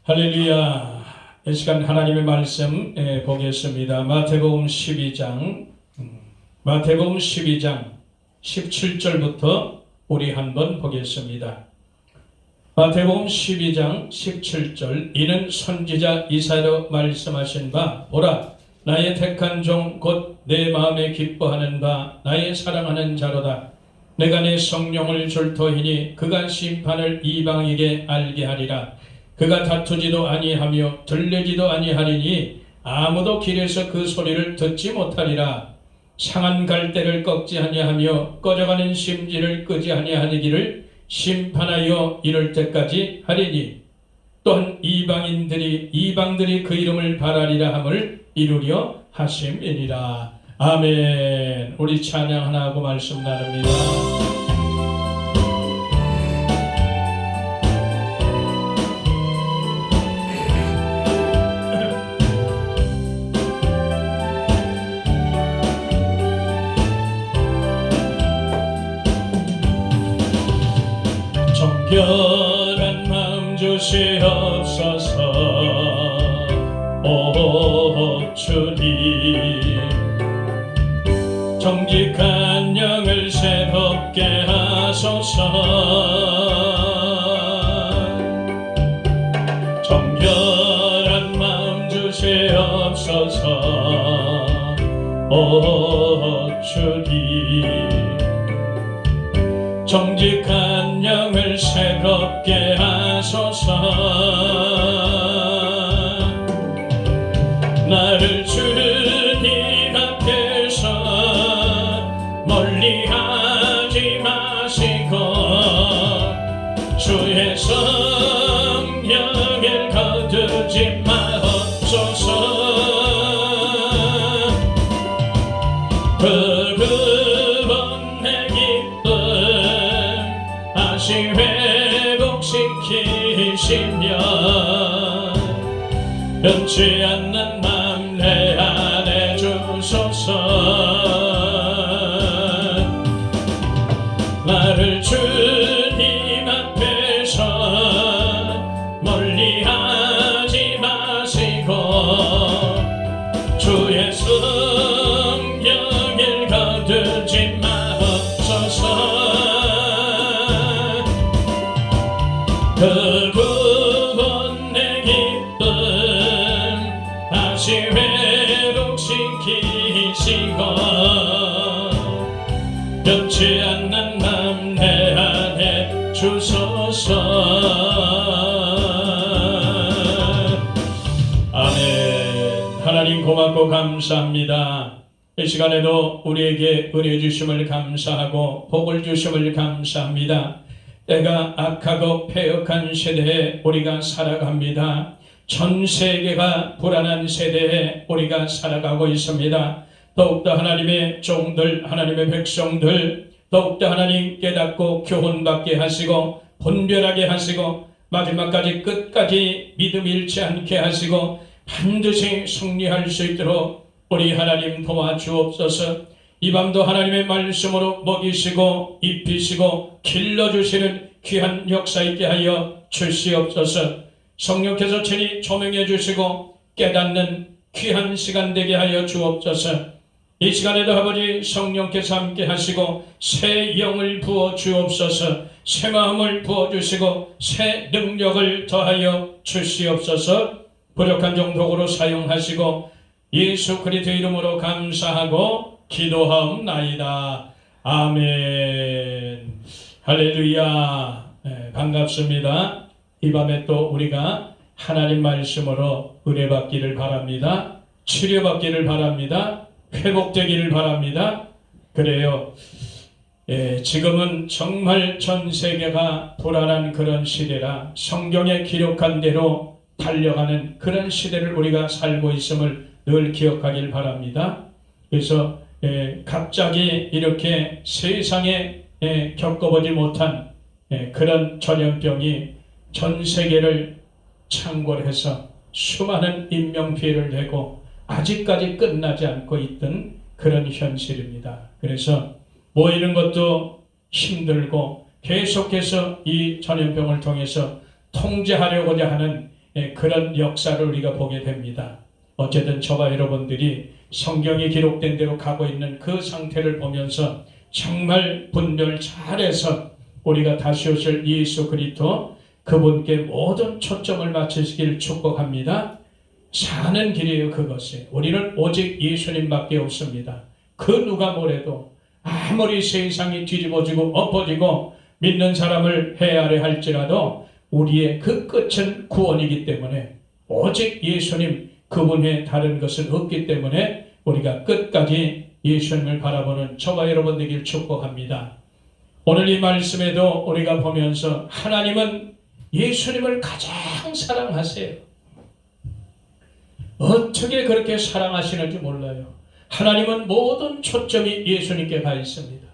할렐루야. 이 시간 하나님의 말씀 보겠습니다. 마태복음 12장 17절부터 우리 한번 보겠습니다. 마태복음 12장 17절. 이는 선지자 이사야로 말씀하신 바 보라, 나의 택한 종 곧 내 마음에 기뻐하는 바 나의 사랑하는 자로다. 내가 내 성령을 줄 터이니 그가 심판을 이방에게 알게 하리라. 그가 다투지도 아니하며 들리지도 아니하리니 아무도 길에서 그 소리를 듣지 못하리라. 상한 갈대를 꺾지 아니하며 꺼져가는 심지를 끄지 아니하기를 심판하여 이럴 때까지 하리니, 또한 이방들이 그 이름을 바라리라 함을 이루려 하심이니라. 아멘. 우리 찬양 하나 하고 말씀 나눕니다. 정결한 마음 주시옵소서. 오 주님, 정직한 영을 새롭게 하소서. 정결한 마음 주시옵소서. 오 주님, 정직한 영을 새롭게 하소서. 나를 주님 앞에서 멀리하지 마시고 주의 성령을 거두지 마옵소서. 구원의 기쁨 다시 회복시키시며 변치 않는 맘 내 안에 주소서. 나를 주님 앞에서 멀리하지 마시고 주의 성령을 거두지 마옵소서. 그 구원의 기쁨 다시 회복시키시고 변치 않는 맘 내 안에 주소서. 아멘. 하나님 고맙고 감사합니다. 이 시간에도 우리에게 은혜 주심을 감사하고 복을 주심을 감사합니다. 때가 악하고 패역한 세대에 우리가 살아갑니다. 전 세계가 불안한 세대에 우리가 살아가고 있습니다. 더욱더 하나님의 종들, 하나님의 백성들, 더욱더 하나님 깨닫고 교훈받게 하시고 분별하게 하시고 마지막까지 끝까지 믿음 잃지 않게 하시고 반드시 승리할 수 있도록 우리 하나님 도와주옵소서. 이 밤도 하나님의 말씀으로 먹이시고 입히시고 길러주시는 귀한 역사 있게 하여 주시옵소서. 성령께서 친히 조명해 주시고 깨닫는 귀한 시간 되게 하여 주옵소서. 이 시간에도 아버지 성령께서 함께 하시고 새 영을 부어 주옵소서. 새 마음을 부어 주시고 새 능력을 더하여 주시옵소서. 부족한 종독으로 사용하시고 예수 그리스도 이름으로 감사하고 기도하옵나이다. 아멘. 할렐루야. 반갑습니다. 이 밤에 또 우리가 하나님 말씀으로 은혜받기를 바랍니다. 치료받기를 바랍니다. 회복되기를 바랍니다. 그래요. 지금은 정말 전 세계가 불안한 그런 시대라 성경에 기록한 대로 달려가는 그런 시대를 우리가 살고 있음을 늘 기억하길 바랍니다. 그래서 갑자기 이렇게 세상에 겪어보지 못한 그런 전염병이 전 세계를 창궐해서 수많은 인명피해를 내고 아직까지 끝나지 않고 있던 그런 현실입니다. 그래서 모이는 것도 힘들고 계속해서 이 전염병을 통해서 통제하려고자 하는 그런 역사를 우리가 보게 됩니다. 어쨌든 저와 여러분들이 성경에 기록된 대로 가고 있는 그 상태를 보면서 정말 분별 잘해서 우리가 다시 오실 예수 그리스도 그분께 모든 초점을 맞추시길 축복합니다. 사는 길이에요. 그것이 우리는 오직 예수님밖에 없습니다. 그 누가 뭐래도 아무리 세상이 뒤집어지고 엎어지고 믿는 사람을 헤아려 할지라도 우리의 그 끝은 구원이기 때문에 오직 예수님 그분 외에 다른 것은 없기 때문에 우리가 끝까지 예수님을 바라보는 저와 여러분 되길 축복합니다. 오늘 이 말씀에도 우리가 보면서 하나님은 예수님을 가장 사랑하세요. 어떻게 그렇게 사랑하시는지 몰라요. 하나님은 모든 초점이 예수님께 가 있습니다.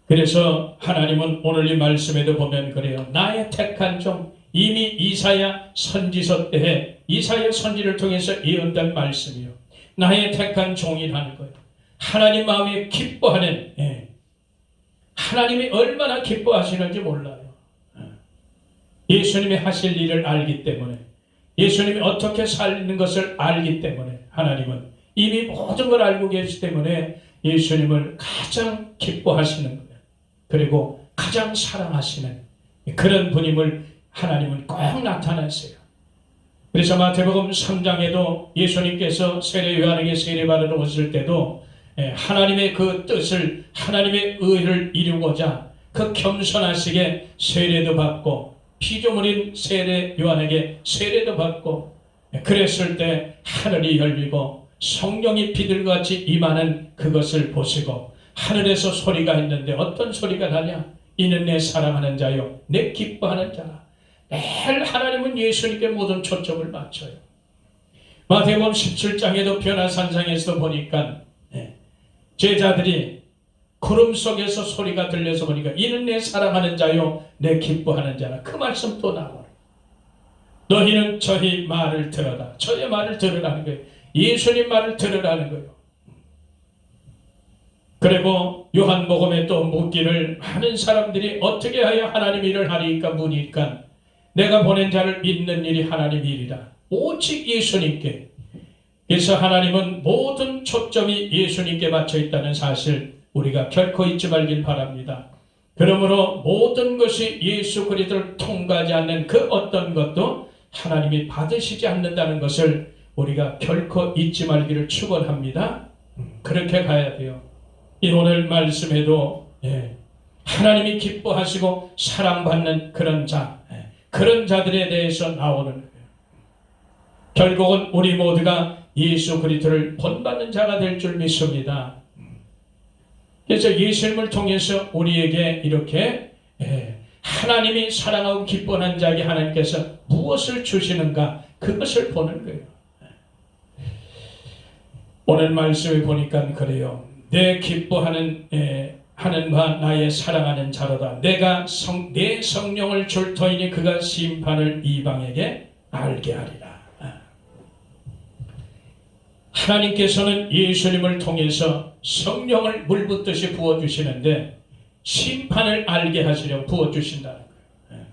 그래서 하나님은 오늘 이 말씀에도 보면 그래요. 나의 택한 종, 이미 이사야 선지서 때에 이사야 선지를 통해서 예언된 말씀이요. 나의 택한 종이라는 거예요. 하나님 마음이 기뻐하는, 하나님이 얼마나 기뻐하시는지 몰라요. 예수님이 하실 일을 알기 때문에, 예수님이 어떻게 살리는 것을 알기 때문에, 하나님은 이미 모든 걸 알고 계시기 때문에 예수님을 가장 기뻐하시는 거예요. 그리고 가장 사랑하시는 그런 분임을 하나님은 꼭 나타내세요. 그래서 마태복음 3장에도 예수님께서 세례 요한에게 세례받으러 오실 때도 하나님의 그 뜻을, 하나님의 의를 이루고자 그 겸손하시게 세례도 받고 피조물인 세례 요한에게 세례도 받고 그랬을 때 하늘이 열리고 성령이 비둘기같이 임하는 그것을 보시고 하늘에서 소리가 있는데 어떤 소리가 나냐? 이는 내 사랑하는 자요 내 기뻐하는 자라. 매일 하나님은 예수님께 모든 초점을 맞춰요. 마태복음 17장에도 변화산상에서 보니까 제자들이 구름 속에서 소리가 들려서 보니까 이는 내 사랑하는 자요 내 기뻐하는 자라. 그 말씀 또 나와요. 너희는 저희 말을 들어라. 저의 말을 들으라는 거예요. 예수님 말을 들으라는 거예요. 그리고 요한복음에 또 묻기를 많은 사람들이 어떻게 하여 하나님 일을 하리까 묻으니까 내가 보낸 자를 믿는 일이 하나님 일이라. 오직 예수님께. 그래서 하나님은 모든 초점이 예수님께 맞춰 있다는 사실 우리가 결코 잊지 말길 바랍니다. 그러므로 모든 것이 예수 그리스도를 통과하지 않는 그 어떤 것도 하나님이 받으시지 않는다는 것을 우리가 결코 잊지 말기를 축원합니다. 그렇게 가야 돼요. 이 오늘 말씀에도 하나님이 기뻐하시고 사랑받는 그런 자, 그런 자들에 대해서 나오는 거예요. 결국은 우리 모두가 예수 그리스도를 본받는 자가 될 줄 믿습니다. 그래서 예수님을 통해서 우리에게 이렇게 하나님이 사랑하고 기뻐하는 자에게 하나님께서 무엇을 주시는가 그것을 보는 거예요. 오늘 말씀을 보니까 그래요. 내 기뻐하는 하는 바 나의 사랑하는 자로다. 내가 내 성령을 줄 터이니 그가 심판을 이방에게 알게 하리라. 하나님께서는 예수님을 통해서 성령을 물붓듯이 부어주시는데 심판을 알게 하시려고 부어주신다는 거예요.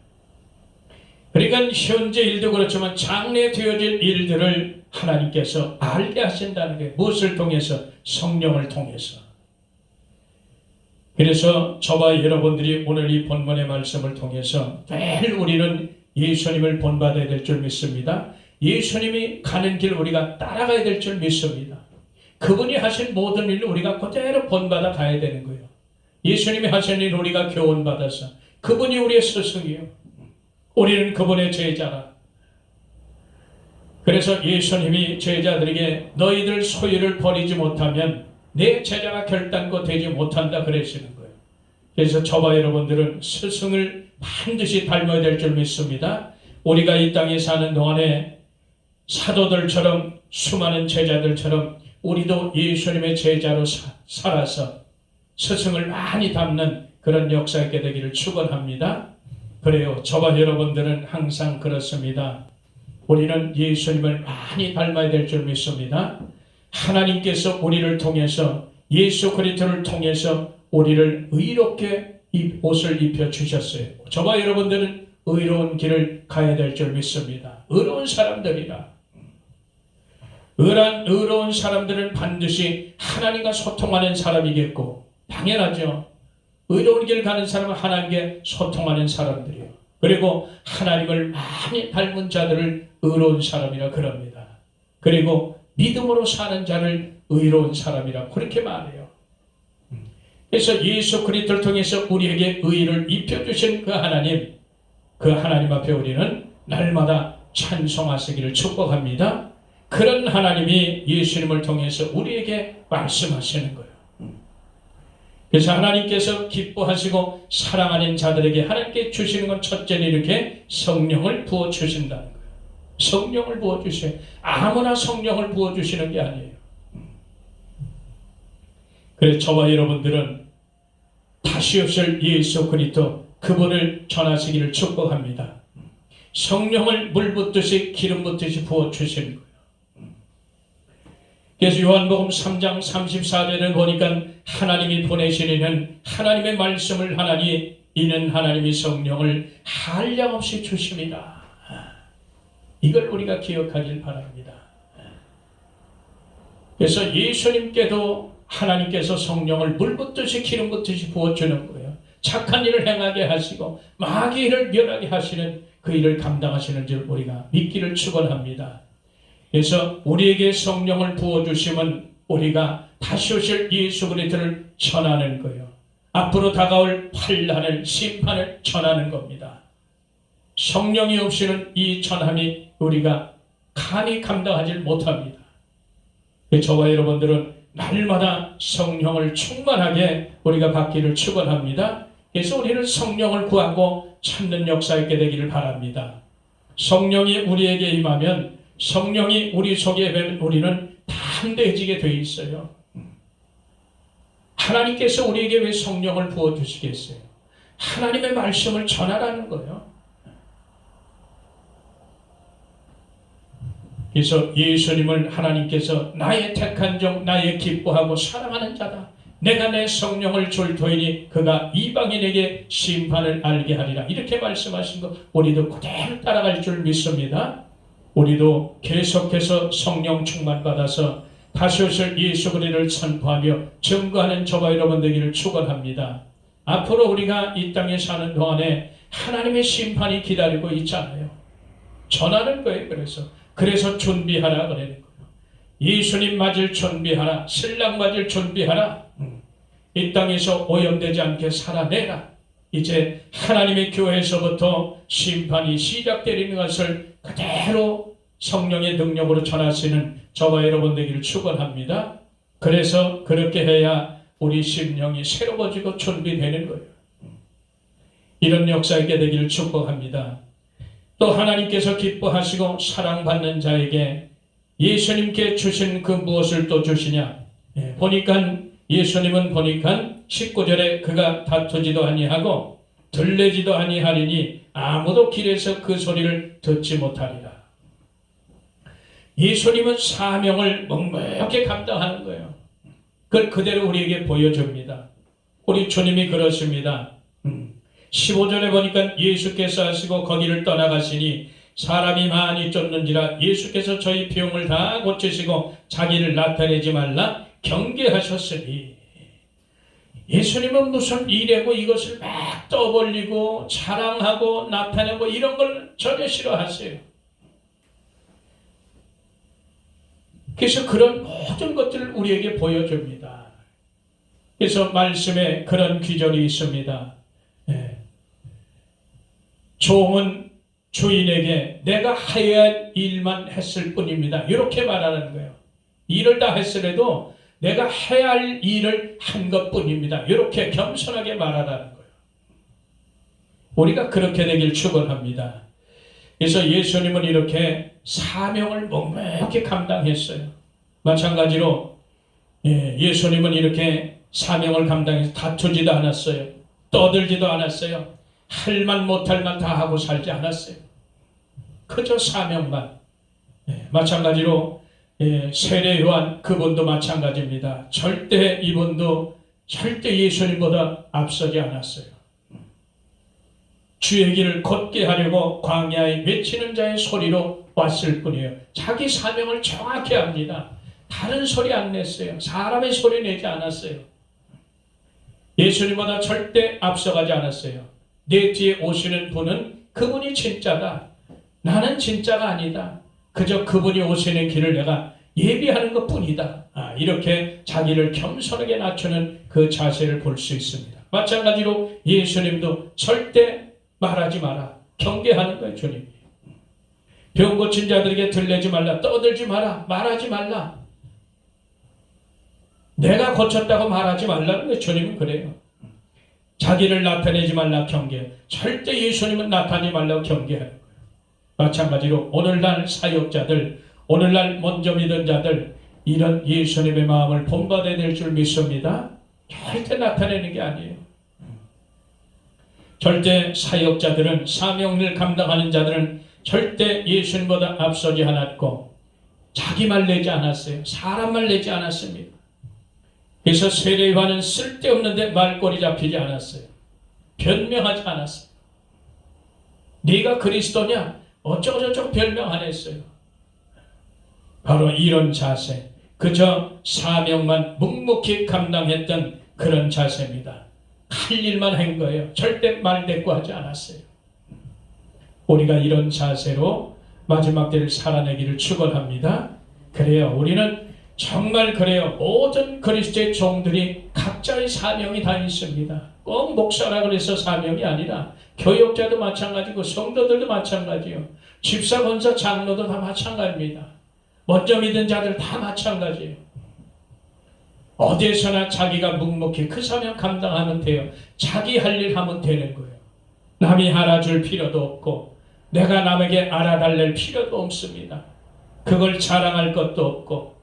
그러니까 현재 일도 그렇지만 장래 되어질 일들을 하나님께서 알게 하신다는 거예요. 무엇을 통해서? 성령을 통해서. 그래서 저와 여러분들이 오늘 이 본문의 말씀을 통해서 매일 우리는 예수님을 본받아야 될 줄 믿습니다. 예수님이 가는 길 우리가 따라가야 될 줄 믿습니다. 그분이 하신 모든 일을 우리가 그대로 본받아 가야 되는 거예요. 예수님이 하신 일 우리가 교훈받아서 그분이 우리의 스승이요. 우리는 그분의 제자라. 그래서 예수님이 제자들에게 너희들 소유를 버리지 못하면 내 제자가 결단코 되지 못한다 그러시는 거예요. 그래서 저와 여러분들은 스승을 반드시 닮아야 될 줄 믿습니다. 우리가 이 땅에 사는 동안에 사도들처럼 수많은 제자들처럼 우리도 예수님의 제자로 살아서 스승을 많이 닮는 그런 역사 있게 되기를 축원합니다. 그래요. 저와 여러분들은 항상 그렇습니다. 우리는 예수님을 많이 닮아야 될 줄 믿습니다. 하나님께서 우리를 통해서 예수 그리스도를 통해서 우리를 의롭게 옷을 입혀 주셨어요. 저와 여러분들은 의로운 길을 가야 될 줄 믿습니다. 의로운 사람들이라. 의로운 사람들은 반드시 하나님과 소통하는 사람이겠고, 당연하죠. 의로운 길 가는 사람은 하나님께 소통하는 사람들이요. 그리고 하나님을 많이 닮은 자들을 의로운 사람이라 그럽니다. 그리고 믿음으로 사는 자를 의로운 사람이라 그렇게 말해요. 그래서 예수 그리스도를 통해서 우리에게 의를 입혀주신 그 하나님 앞에 우리는 날마다 찬송하시기를 축복합니다. 그런 하나님이 예수님을 통해서 우리에게 말씀하시는 거예요. 그래서 하나님께서 기뻐하시고 사랑하는 자들에게 하나님께 주시는 건 첫째는 이렇게 성령을 부어주신다는 거예요. 성령을 부어주세요. 아무나 성령을 부어주시는 게 아니에요. 그래서 저와 여러분들은 다시 오실 예수 그리스도 그분을 전하시기를 축복합니다. 성령을 물 붓듯이 기름 붓듯이 부어주시는 거예요. 그래서 요한복음 3장 34절을 보니까 하나님이 보내시는 하나님의 말씀을 하나니 이는 하나님이 성령을 한량없이 주십니다. 이걸 우리가 기억하길 바랍니다. 그래서 예수님께도 하나님께서 성령을 물 붓듯이 기름 붓듯이 부어주는 거예요. 착한 일을 행하게 하시고 마귀의 일을 멸하게 하시는 그 일을 감당하시는 줄 우리가 믿기를 축원합니다. 그래서 우리에게 성령을 부어주시면 우리가 다시 오실 예수 그리스도를 전하는 거예요. 앞으로 다가올 환난을 심판을 전하는 겁니다. 성령이 없이는 이 전함이 우리가 감히 감당하지 못합니다. 저와 여러분들은 날마다 성령을 충만하게 우리가 받기를 축원합니다. 그래서 우리는 성령을 구하고 찾는 역사 있게 되기를 바랍니다. 성령이 우리에게 임하면 성령이 우리 속에 배면 우리는 담대해지게 돼 있어요. 하나님께서 우리에게 왜 성령을 부어주시겠어요? 하나님의 말씀을 전하라는 거예요. 그래서 예수님을 하나님께서 나의 택한 종, 나의 기뻐하고 사랑하는 자다. 내가 내 성령을 줄 터이니 그가 이방인에게 심판을 알게 하리라. 이렇게 말씀하신 거 우리도 그대로 따라갈 줄 믿습니다. 우리도 계속해서 성령 충만받아서 다시 오실 예수 그리스도를 선포하며 증거하는 저와 여러분 되기를 축원합니다. 앞으로 우리가 이 땅에 사는 동안에 하나님의 심판이 기다리고 있잖아요. 전하는 거예요. 그래서 준비하라 그러는 거예요. 예수님 맞을 준비하라. 신랑 맞을 준비하라. 이 땅에서 오염되지 않게 살아내라. 이제 하나님의 교회에서부터 심판이 시작되는 것을 그대로 성령의 능력으로 전하시는 저와 여러분 되기를 축원합니다. 그래서 그렇게 해야 우리 심령이 새로워지고 준비되는 거예요. 이런 역사 있게 되기를 축복합니다. 또 하나님께서 기뻐하시고 사랑받는 자에게 예수님께 주신 그 무엇을 또 주시냐? 예수님은 보니까 19절에 그가 다투지도 아니하고 들레지도 아니하리니 아무도 길에서 그 소리를 듣지 못하리라. 예수님은 사명을 묵묵히 감당하는 거예요. 그걸 그대로 우리에게 보여줍니다. 우리 주님이 그러십니다. 15절에 보니까 예수께서 하시고 거기를 떠나가시니 사람이 많이 쫓는지라 예수께서 저희 병을 다 고치시고 자기를 나타내지 말라 경계하셨으니 예수님은 무슨 일이고 이것을 막 떠벌리고 자랑하고 나타내고 이런 걸 전혀 싫어하세요. 그래서 그런 모든 것들을 우리에게 보여줍니다. 그래서 말씀에 그런 귀절이 있습니다. 종은 주인에게 내가 해야 할 일만 했을 뿐입니다. 이렇게 말하는 거예요. 일을 다 했으래도 내가 해야 할 일을 한 것뿐입니다. 이렇게 겸손하게 말하라는 거예요. 우리가 그렇게 되길 축원합니다. 그래서 예수님은 이렇게 사명을 묵묵히 감당했어요. 마찬가지로 예수님은 이렇게 사명을 감당해서 다투지도 않았어요. 떠들지도 않았어요. 할 말 못할 말 다 하고 살지 않았어요. 그저 사명만. 마찬가지로 세례 요한 그분도 마찬가지입니다. 이분도 절대 예수님보다 앞서지 않았어요. 주의 길을 걷게 하려고 광야에 외치는 자의 소리로 왔을 뿐이에요. 자기 사명을 정확히 합니다. 다른 소리 안 냈어요. 사람의 소리 내지 않았어요. 예수님보다 절대 앞서가지 않았어요. 내 뒤에 오시는 분은 그분이 진짜다. 나는 진짜가 아니다. 그저 그분이 오시는 길을 내가 예비하는 것뿐이다. 이렇게 자기를 겸손하게 낮추는 그 자세를 볼 수 있습니다. 마찬가지로 예수님도 절대 말하지 마라. 경계하는 거예요. 주님. 병 고친 자들에게 들레지 말라. 떠들지 마라. 말하지 말라. 내가 고쳤다고 말하지 말라는 거예요. 주님은 그래요. 자기를 나타내지 말라 경계. 절대 예수님은 나타내지 말라고 경계하는 거예요. 마찬가지로 오늘날 사역자들, 오늘날 먼저 믿은 자들, 이런 예수님의 마음을 본받아야 될 줄 믿습니다. 절대 나타내는 게 아니에요. 절대 사역자들은, 사명을 감당하는 자들은 절대 예수님보다 앞서지 않았고 자기 말 내지 않았어요. 사람 말 내지 않았습니다. 그래서 세례요한은 쓸데없는데 말꼬리 잡히지 않았어요. 변명하지 않았어요. 네가 그리스도냐? 어쩌고저쩌고 변명 안 했어요. 바로 이런 자세, 그저 사명만 묵묵히 감당했던 그런 자세입니다. 할 일만 한 거예요. 절대 말대꾸하지 않았어요. 우리가 이런 자세로 마지막 때를 살아내기를 축원합니다. 그래요. 우리는 정말 그래요. 모든 그리스도의 종들이 각자의 사명이 다 있습니다. 꼭 목사라 그래서 사명이 아니라 교역자도 마찬가지고 성도들도 마찬가지요. 집사, 권사, 장로도 다 마찬가지입니다. 먼저 믿은 자들 다 마찬가지예요. 어디에서나 자기가 묵묵히 그 사명 감당하면 돼요. 자기 할 일 하면 되는 거예요. 남이 알아줄 필요도 없고 내가 남에게 알아달랠 필요도 없습니다. 그걸 자랑할 것도 없고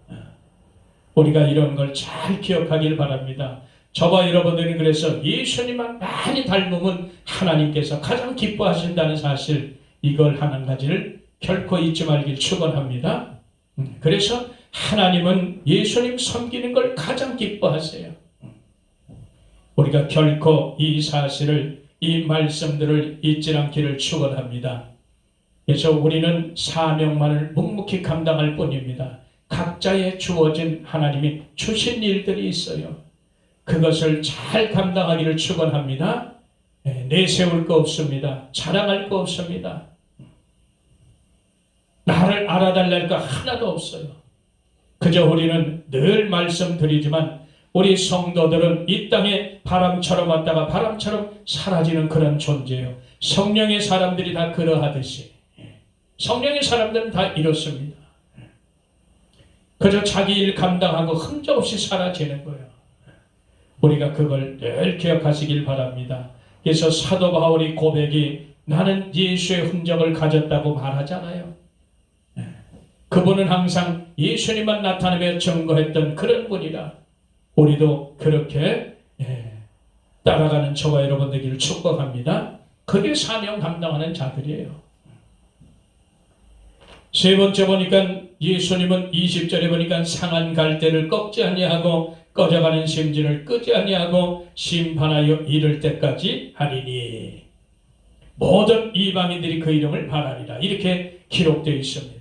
우리가 이런 걸 잘 기억하길 바랍니다. 저와 여러분들이 그래서 예수님만 많이 닮으면 하나님께서 가장 기뻐하신다는 사실, 이걸 한 가지를 결코 잊지 말길 축원합니다. 그래서 하나님은 예수님 섬기는 걸 가장 기뻐하세요. 우리가 결코 이 사실을, 이 말씀들을 잊지 않기를 축원합니다. 그래서 우리는 사명만을 묵묵히 감당할 뿐입니다. 각자의 주어진 하나님이 주신 일들이 있어요. 그것을 잘 감당하기를 축원합니다. 내세울 거 없습니다. 자랑할 거 없습니다. 나를 알아달랄 거 하나도 없어요. 그저 우리는 늘 말씀드리지만 우리 성도들은 이 땅에 바람처럼 왔다가 바람처럼 사라지는 그런 존재예요. 성령의 사람들이 다 그러하듯이 성령의 사람들은 다 이렇습니다. 그저 자기 일 감당하고 흔적 없이 사라지는 거예요. 우리가 그걸 늘 기억하시길 바랍니다. 그래서 사도 바울이 고백이 나는 예수의 흔적을 가졌다고 말하잖아요. 그분은 항상 예수님만 나타내며 증거했던 그런 분이라 우리도 그렇게 따라가는 저와 여러분 되기를 축복합니다. 그게 사명 감당하는 자들이에요. 세 번째 보니까 예수님은 20절에 보니까 상한 갈대를 꺾지 아니하고 꺼져가는 심지를 끄지 아니하고 심판하여 이를 때까지 하리니 모든 이방인들이 그 이름을 바라리라, 이렇게 기록되어 있습니다.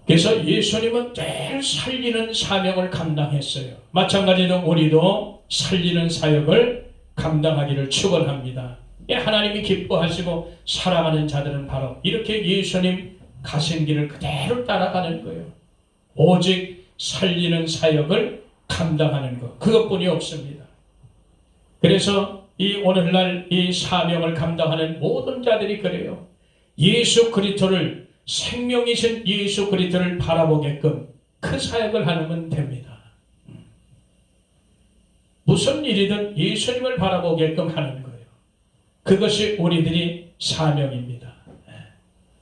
그래서 예수님은 늘 살리는 사명을 감당했어요. 마찬가지로 우리도 살리는 사역을 감당하기를 축원합니다. 하나님이 기뻐하시고 사랑하는 자들은 바로 이렇게 예수님 가신 길을 그대로 따라가는 거예요. 오직 살리는 사역을 감당하는 것, 그것뿐이 없습니다. 그래서 이 오늘날 이 사명을 감당하는 모든 자들이 그래요. 예수 그리스도를, 생명이신 예수 그리스도를 바라보게끔 그 사역을 하면 됩니다. 무슨 일이든 예수님을 바라보게끔 하는 거예요. 그것이 우리들이 사명입니다.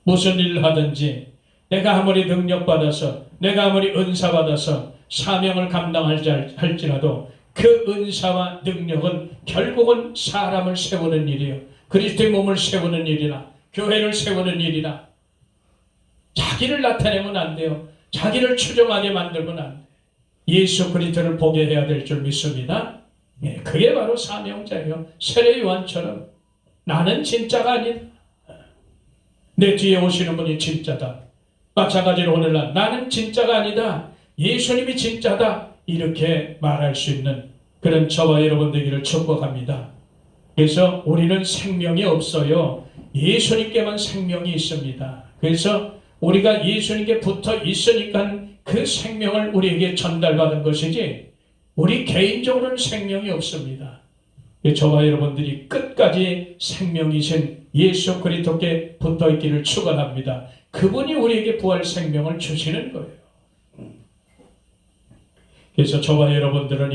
무슨 일을 하든지 내가 아무리 능력받아서, 내가 아무리 은사받아서 사명을 감당할지라도 그 은사와 능력은 결국은 사람을 세우는 일이에요. 그리스도의 몸을 세우는 일이라, 교회를 세우는 일이라. 자기를 나타내면 안 돼요. 자기를 추종하게 만들면 안 돼요. 예수 그리스도를 보게 해야 될 줄 믿습니다. 그게 바로 사명자예요. 세례요한처럼 나는 진짜가 아니다. 내 뒤에 오시는 분이 진짜다. 마찬가지로 오늘날 나는 진짜가 아니다. 예수님이 진짜다. 이렇게 말할 수 있는 그런 저와 여러분 되기를 축복합니다. 그래서 우리는 생명이 없어요. 예수님께만 생명이 있습니다. 그래서 우리가 예수님께 붙어 있으니까 그 생명을 우리에게 전달받은 것이지 우리 개인적으로는 생명이 없습니다. 저와 여러분들이 끝까지 생명이신 예수 그리스도께 붙어 있기를 축원합니다. 그분이 우리에게 부활 생명을 주시는 거예요. 그래서 저와 여러분들은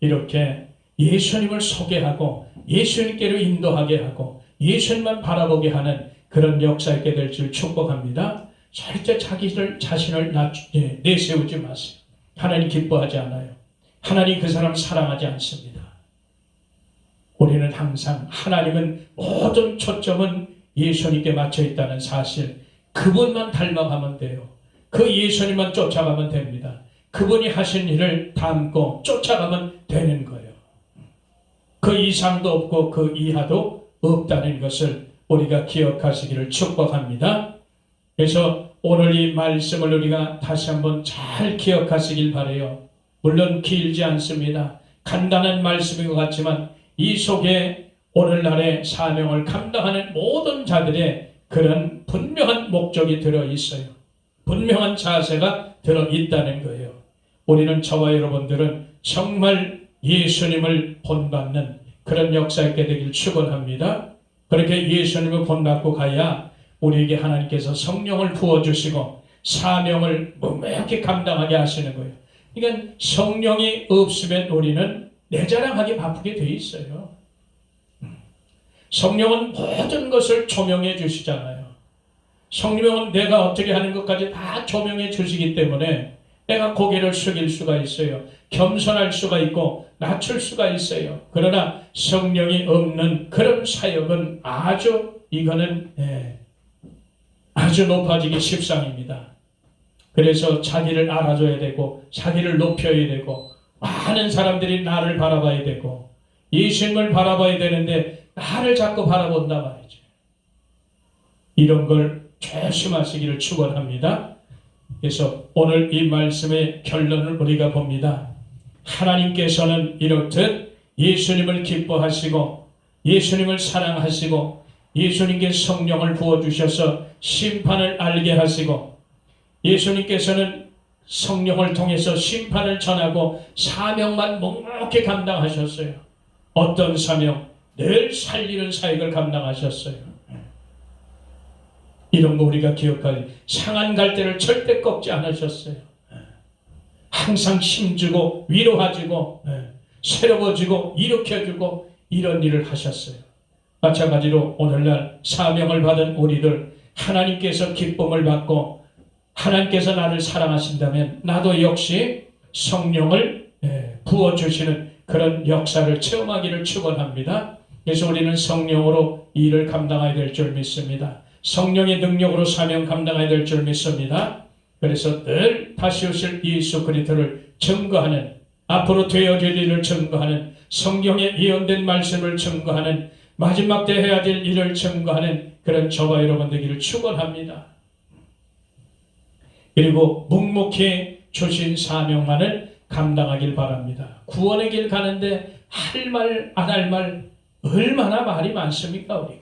이렇게 예수님을 소개하고 예수님께로 인도하게 하고 예수님만 바라보게 하는 그런 역사 있게 될 줄 축복합니다. 절대 자신을 내세우지 마세요. 하나님 기뻐하지 않아요. 하나님 그 사람 사랑하지 않습니다. 우리는 항상 하나님은 모든 초점은 예수님께 맞춰 있다는 사실, 그분만 닮아가면 돼요. 그 예수님만 쫓아가면 됩니다. 그분이 하신 일을 담고 쫓아가면 되는 거예요. 그 이상도 없고 그 이하도 없다는 것을 우리가 기억하시기를 축복합니다. 그래서 오늘 이 말씀을 우리가 다시 한번 잘 기억하시길 바라요. 물론 길지 않습니다. 간단한 말씀인 것 같지만 이 속에 오늘날의 사명을 감당하는 모든 자들의 그런 분명한 목적이 들어있어요. 분명한 자세가 들어있다는 거예요. 우리는 저와 여러분들은 정말 예수님을 본받는 그런 역사 있게 되길 축원합니다. 그렇게 예수님을 본받고 가야 우리에게 하나님께서 성령을 부어주시고 사명을 묵묵히 감당하게 하시는 거예요. 그러니까 성령이 없으면 우리는 내 자랑하기 바쁘게 돼 있어요. 성령은 모든 것을 조명해 주시잖아요. 성령은 내가 어떻게 하는 것까지 다 조명해 주시기 때문에 내가 고개를 숙일 수가 있어요. 겸손할 수가 있고 낮출 수가 있어요. 그러나 성령이 없는 그런 사역은 이거는 아주 높아지기 십상입니다. 그래서 자기를 알아줘야 되고 자기를 높여야 되고 많은 사람들이 나를 바라봐야 되고 예수님을 바라봐야 되는데 나를 자꾸 바라본단 말이죠. 이런 걸 조심하시기를 축원합니다. 그래서 오늘 이 말씀의 결론을 우리가 봅니다. 하나님께서는 이렇듯 예수님을 기뻐하시고 예수님을 사랑하시고 예수님께 성령을 부어주셔서 심판을 알게 하시고 예수님께서는 성령을 통해서 심판을 전하고 사명만 묵묵히 감당하셨어요. 어떤 사명? 늘 살리는 사역을 감당하셨어요. 이런 거 우리가 기억하지. 상한 갈대를 절대 꺾지 않으셨어요. 항상 힘주고 위로해주고 새로워주고 일으켜주고 이런 일을 하셨어요. 마찬가지로 오늘날 사명을 받은 우리들 하나님께서 기쁨을 받고 하나님께서 나를 사랑하신다면 나도 역시 성령을 부어주시는 그런 역사를 체험하기를 축원합니다. 그래서 우리는 성령으로 일을 감당해야 될 줄 믿습니다. 성령의 능력으로 사명 감당해야 될 줄 믿습니다. 그래서 늘 다시 오실 예수 그리스도를 증거하는 앞으로 되어질 일을 증거하는 성경에 예언된 말씀을 증거하는 마지막 때 해야 될 일을 증거하는 그런 저와 여러분 되기를 축원합니다. 그리고 묵묵히 주신 사명만을 감당하길 바랍니다. 구원의 길 가는데 할 말 안 할 말 얼마나 말이 많습니까 우리가.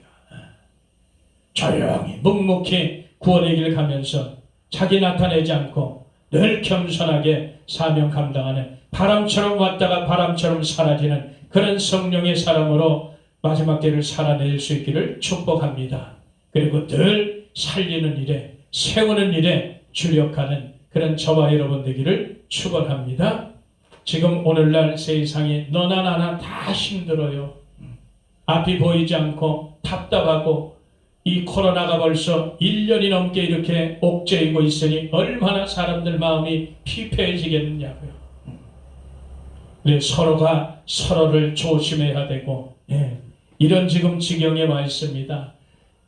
조용히 묵묵히 구원의 길 가면서 자기 나타내지 않고 늘 겸손하게 사명 감당하는 바람처럼 왔다가 바람처럼 사라지는 그런 성령의 사람으로 마지막 때를 살아낼 수 있기를 축복합니다. 그리고 늘 살리는 일에 세우는 일에 주력하는 그런 저와 여러분 되기를 축원합니다. 지금 오늘날 세상이 너나 나나 다 힘들어요. 앞이 보이지 않고 답답하고 이 코로나가 벌써 1년이 넘게 이렇게 옥죄이고 있으니 얼마나 사람들 마음이 피폐해지겠느냐고요. 서로가 서로를 조심해야 되고 이런 지금 지경에 와 있습니다.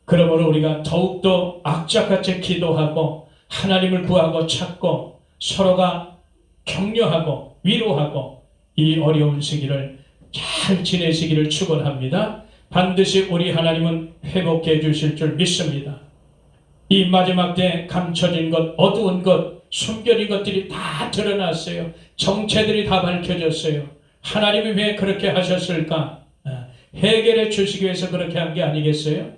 그러므로 우리가 더욱더 악착같이 기도하고 하나님을 구하고 찾고 서로가 격려하고 위로하고 이 어려운 시기를 잘 지내시기를 축원합니다. 반드시 우리 하나님은 회복해 주실 줄 믿습니다. 이 마지막 때 감춰진 것, 어두운 것, 숨겨진 것들이 다 드러났어요. 정체들이 다 밝혀졌어요. 하나님이 왜 그렇게 하셨을까? 해결해 주시기 위해서 그렇게 한 게 아니겠어요?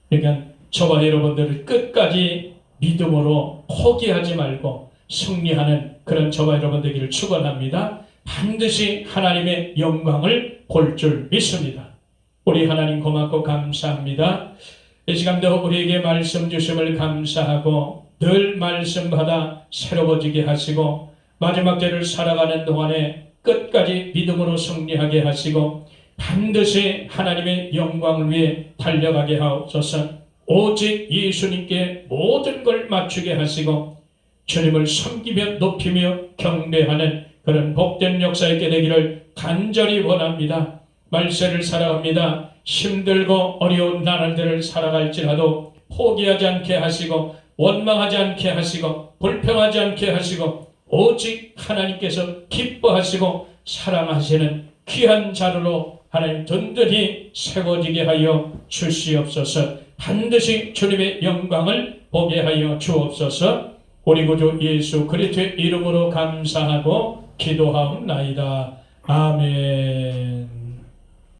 그러니까 저와 여러분들을 끝까지 믿음으로 포기하지 말고 승리하는 그런 저와 여러분 되기를 축원합니다. 반드시 하나님의 영광을 볼 줄 믿습니다. 우리 하나님 고맙고 감사합니다. 이 시간도 우리에게 말씀 주심을 감사하고 늘 말씀 받아 새로워지게 하시고 마지막 때를 살아가는 동안에 끝까지 믿음으로 승리하게 하시고 반드시 하나님의 영광을 위해 달려가게 하옵소서. 오직 예수님께 모든 걸 맞추게 하시고 주님을 섬기며 높이며 경배하는 그런 복된 역사 있게 되기를 간절히 원합니다. 말세를 살아갑니다. 힘들고 어려운 나날들을 살아갈지라도 포기하지 않게 하시고 원망하지 않게 하시고 불평하지 않게 하시고 오직 하나님께서 기뻐하시고 사랑하시는 귀한 자루로 하나님 든든히 세워지게 하여 주시옵소서. 반드시 주님의 영광을 보게 하여 주옵소서. 우리 구주 예수 그리스도의 이름으로 감사하고 기도하옵나이다. 아멘.